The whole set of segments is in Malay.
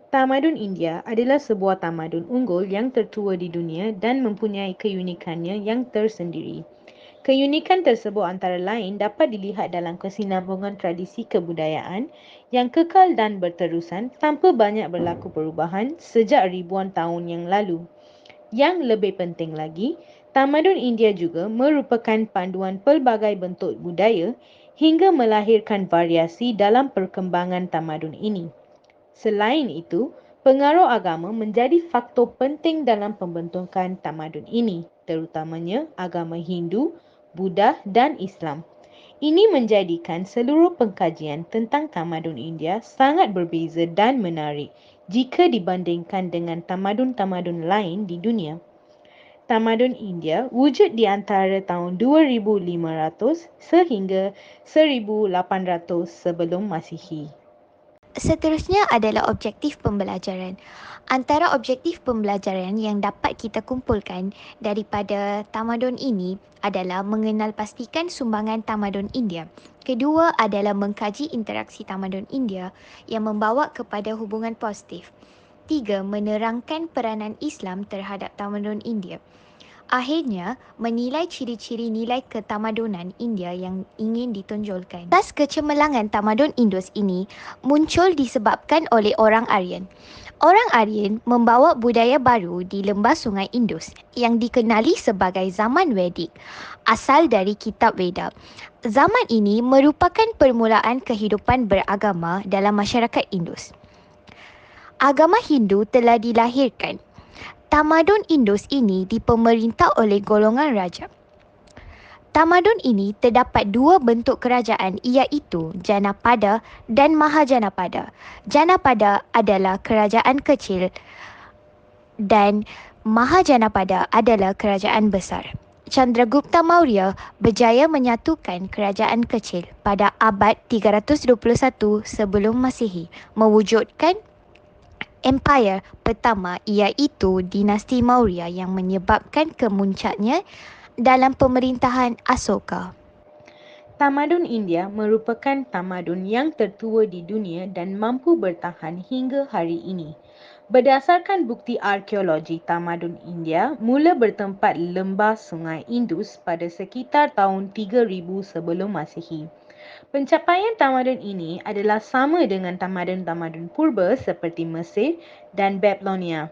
Tamadun India adalah sebuah tamadun unggul yang tertua di dunia dan mempunyai keunikannya yang tersendiri. Keunikan tersebut antara lain dapat dilihat dalam kesinambungan tradisi kebudayaan yang kekal dan berterusan tanpa banyak berlaku perubahan sejak ribuan tahun yang lalu. Yang lebih penting lagi, tamadun India juga merupakan panduan pelbagai bentuk budaya hingga melahirkan variasi dalam perkembangan tamadun ini. Selain itu, pengaruh agama menjadi faktor penting dalam pembentukan tamadun ini, terutamanya agama Hindu, Buddha dan Islam. Ini menjadikan seluruh pengkajian tentang tamadun India sangat berbeza dan menarik jika dibandingkan dengan tamadun-tamadun lain di dunia. Tamadun India wujud di antara tahun 2500 sehingga 1800 sebelum Masihi. Seterusnya adalah objektif pembelajaran. Antara objektif pembelajaran yang dapat kita kumpulkan daripada tamadun ini adalah mengenal pastikan sumbangan tamadun India. Kedua adalah mengkaji interaksi tamadun India yang membawa kepada hubungan positif. Tiga, menerangkan peranan Islam terhadap tamadun India. Akhirnya, menilai ciri-ciri nilai ketamadunan India yang ingin ditonjolkan. Asas kecemerlangan tamadun Indus ini muncul disebabkan oleh orang Aryan. Orang Aryan membawa budaya baru di lembah sungai Indus yang dikenali sebagai zaman Vedik, asal dari kitab Veda. Zaman ini merupakan permulaan kehidupan beragama dalam masyarakat Indus. Agama Hindu telah dilahirkan. Tamadun Indus ini dipemerintah oleh golongan raja. Tamadun ini terdapat dua bentuk kerajaan iaitu Janapada dan Mahajanapada. Janapada adalah kerajaan kecil dan Mahajanapada adalah kerajaan besar. Chandragupta Maurya berjaya menyatukan kerajaan kecil pada abad 321 sebelum Masihi, mewujudkan Empire pertama iaitu dinasti Maurya yang menyebabkan kemuncaknya dalam pemerintahan Asoka. Tamadun India merupakan tamadun yang tertua di dunia dan mampu bertahan hingga hari ini. Berdasarkan bukti arkeologi, tamadun India mula bertempat lembah Sungai Indus pada sekitar tahun 3000 sebelum Masihi. Pencapaian tamadun ini adalah sama dengan tamadun-tamadun purba seperti Mesir dan Babylonia.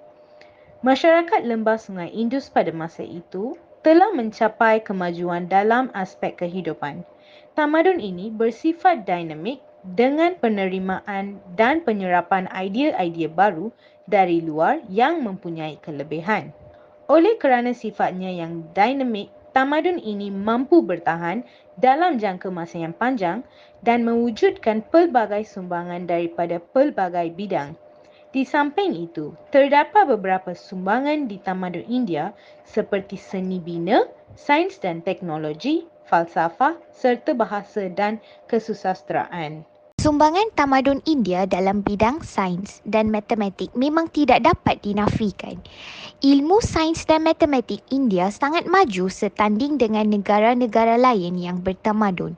Masyarakat lembah Sungai Indus pada masa itu telah mencapai kemajuan dalam aspek kehidupan. Tamadun ini bersifat dinamik dengan penerimaan dan penyerapan idea-idea baru dari luar yang mempunyai kelebihan. Oleh kerana sifatnya yang dinamik, tamadun ini mampu bertahan dalam jangka masa yang panjang dan mewujudkan pelbagai sumbangan daripada pelbagai bidang. Di samping itu, terdapat beberapa sumbangan di tamadun India seperti seni bina, sains dan teknologi, falsafah serta bahasa dan kesusasteraan. Sumbangan tamadun India dalam bidang sains dan matematik memang tidak dapat dinafikan. Ilmu sains dan matematik India sangat maju setanding dengan negara-negara lain yang bertamadun.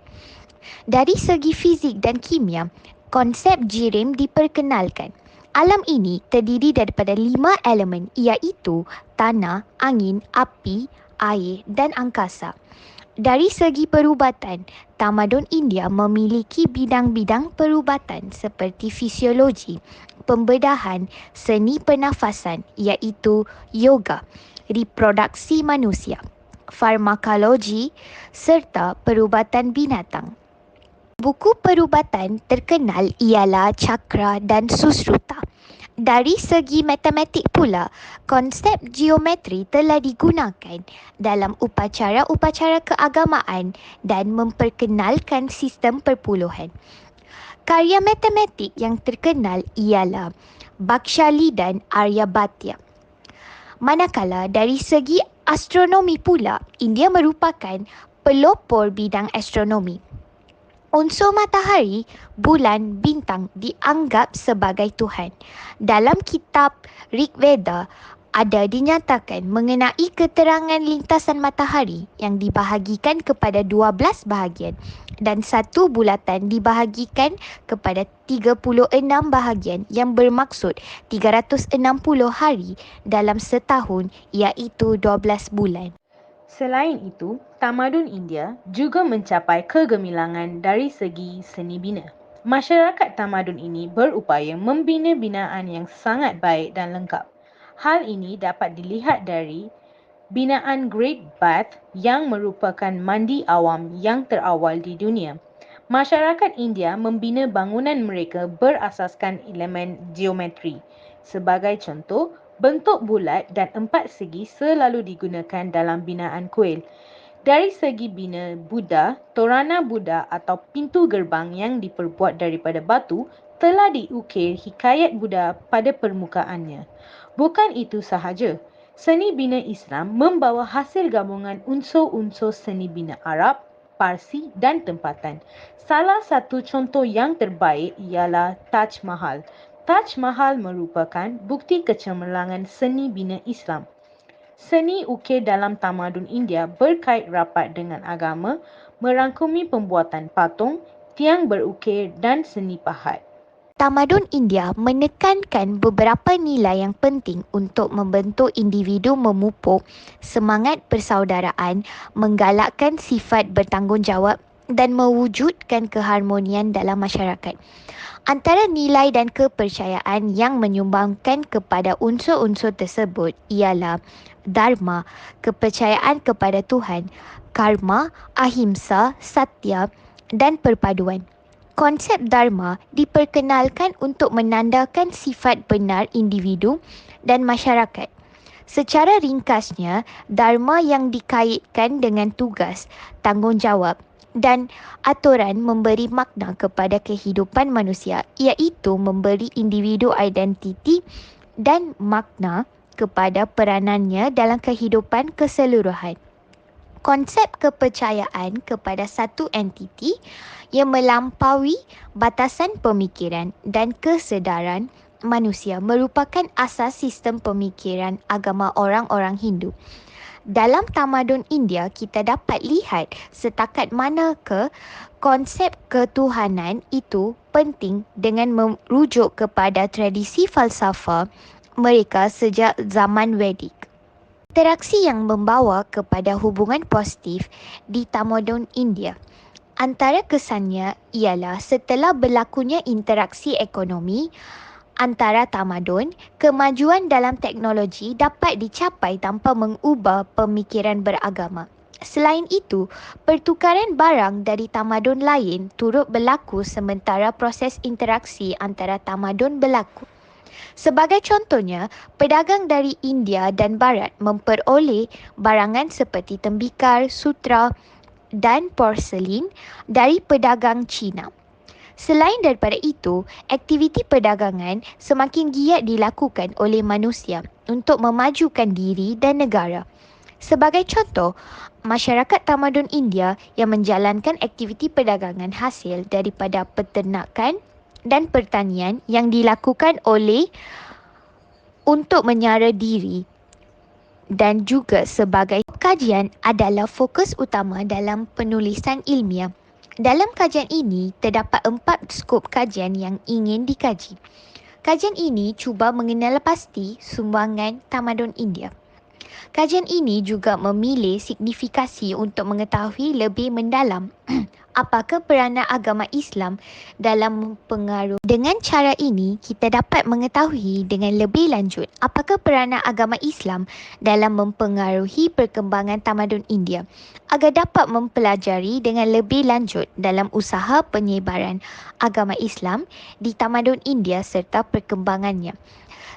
Dari segi fizik dan kimia, konsep jirim diperkenalkan. Alam ini terdiri daripada 5 elemen iaitu tanah, angin, api, air dan angkasa. Dari segi perubatan, tamadun India memiliki bidang-bidang perubatan seperti fisiologi, pembedahan, seni pernafasan iaitu yoga, reproduksi manusia, farmakologi serta perubatan binatang. Buku perubatan terkenal ialah Cakra dan Susruta. Dari segi matematik pula, konsep geometri telah digunakan dalam upacara-upacara keagamaan dan memperkenalkan sistem perpuluhan. Karya matematik yang terkenal ialah Bakshali dan Aryabhata. Manakala dari segi astronomi pula, India merupakan pelopor bidang astronomi. Unsur matahari, bulan, bintang dianggap sebagai Tuhan. Dalam kitab Rig Veda, ada dinyatakan mengenai keterangan lintasan matahari yang dibahagikan kepada 12 bahagian dan satu bulatan dibahagikan kepada 36 bahagian yang bermaksud 360 hari dalam setahun iaitu 12 bulan. Selain itu, tamadun India juga mencapai kegemilangan dari segi seni bina. Masyarakat tamadun ini berupaya membina binaan yang sangat baik dan lengkap. Hal ini dapat dilihat dari binaan Great Bath yang merupakan mandi awam yang terawal di dunia. Masyarakat India membina bangunan mereka berasaskan elemen geometri. Sebagai contoh, bentuk bulat dan empat segi selalu digunakan dalam binaan kuil. Dari segi bina Buddha, torana Buddha atau pintu gerbang yang diperbuat daripada batu telah diukir hikayat Buddha pada permukaannya. Bukan itu sahaja, seni bina Islam membawa hasil gabungan unsur-unsur seni bina Arab, Parsi dan tempatan. Salah satu contoh yang terbaik ialah Taj Mahal. Taj Mahal merupakan bukti kecemerlangan seni bina Islam. Seni ukir dalam tamadun India berkait rapat dengan agama, merangkumi pembuatan patung, tiang berukir dan seni pahat. Tamadun India menekankan beberapa nilai yang penting untuk membentuk individu memupuk semangat persaudaraan, menggalakkan sifat bertanggungjawab dan mewujudkan keharmonian dalam masyarakat. Antara nilai dan kepercayaan yang menyumbangkan kepada unsur-unsur tersebut ialah dharma, kepercayaan kepada Tuhan, karma, ahimsa, satya dan perpaduan. Konsep dharma diperkenalkan untuk menandakan sifat benar individu dan masyarakat. Secara ringkasnya, dharma yang dikaitkan dengan tugas, tanggungjawab dan aturan memberi makna kepada kehidupan manusia, iaitu memberi individu identiti dan makna kepada peranannya dalam kehidupan keseluruhan. Konsep kepercayaan kepada satu entiti yang melampaui batasan pemikiran dan kesedaran manusia merupakan asas sistem pemikiran agama orang-orang Hindu. Dalam tamadun India, kita dapat lihat setakat manakah konsep ketuhanan itu penting dengan merujuk kepada tradisi falsafah mereka sejak zaman Vedik. Interaksi yang membawa kepada hubungan positif di tamadun India. Antara kesannya ialah setelah berlakunya interaksi ekonomi antara tamadun, kemajuan dalam teknologi dapat dicapai tanpa mengubah pemikiran beragama. Selain itu, pertukaran barang dari tamadun lain turut berlaku sementara proses interaksi antara tamadun berlaku. Sebagai contohnya, pedagang dari India dan Barat memperoleh barangan seperti tembikar, sutra dan porselin dari pedagang Cina. Selain daripada itu, aktiviti perdagangan semakin giat dilakukan oleh manusia untuk memajukan diri dan negara. Sebagai contoh, masyarakat tamadun India yang menjalankan aktiviti perdagangan hasil daripada peternakan dan pertanian yang dilakukan oleh untuk menyara diri dan juga sebagai kajian adalah fokus utama dalam penulisan ilmiah. Dalam kajian ini, terdapat 4 skop kajian yang ingin dikaji. Kajian ini cuba mengenal pasti sumbangan tamadun India. Kajian ini juga memilih signifikasi untuk mengetahui lebih mendalam apakah peranan agama Islam dalam mempengaruhi. Dengan cara ini, kita dapat mengetahui dengan lebih lanjut apakah peranan agama Islam dalam mempengaruhi perkembangan tamadun India agar dapat mempelajari dengan lebih lanjut dalam usaha penyebaran agama Islam di tamadun India serta perkembangannya.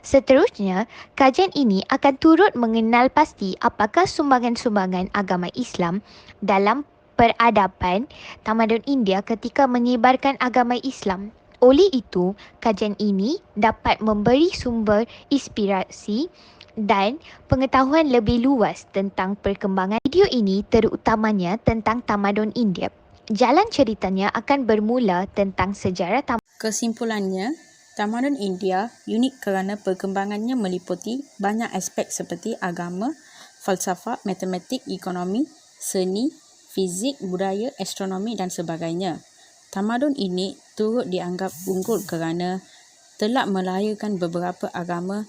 Seterusnya, kajian ini akan turut mengenal pasti apakah sumbangan-sumbangan agama Islam dalam peradaban tamadun India ketika menyebarkan agama Islam. Oleh itu, kajian ini dapat memberi sumber inspirasi dan pengetahuan lebih luas tentang perkembangan. Video ini terutamanya tentang tamadun India. Jalan ceritanya akan bermula tentang sejarah tamadun. Kesimpulannya, Tamadun India unik kerana perkembangannya meliputi banyak aspek seperti agama, falsafah, matematik, ekonomi, seni, fizik, budaya, astronomi dan sebagainya. Tamadun ini turut dianggap unggul kerana telah melahirkan beberapa agama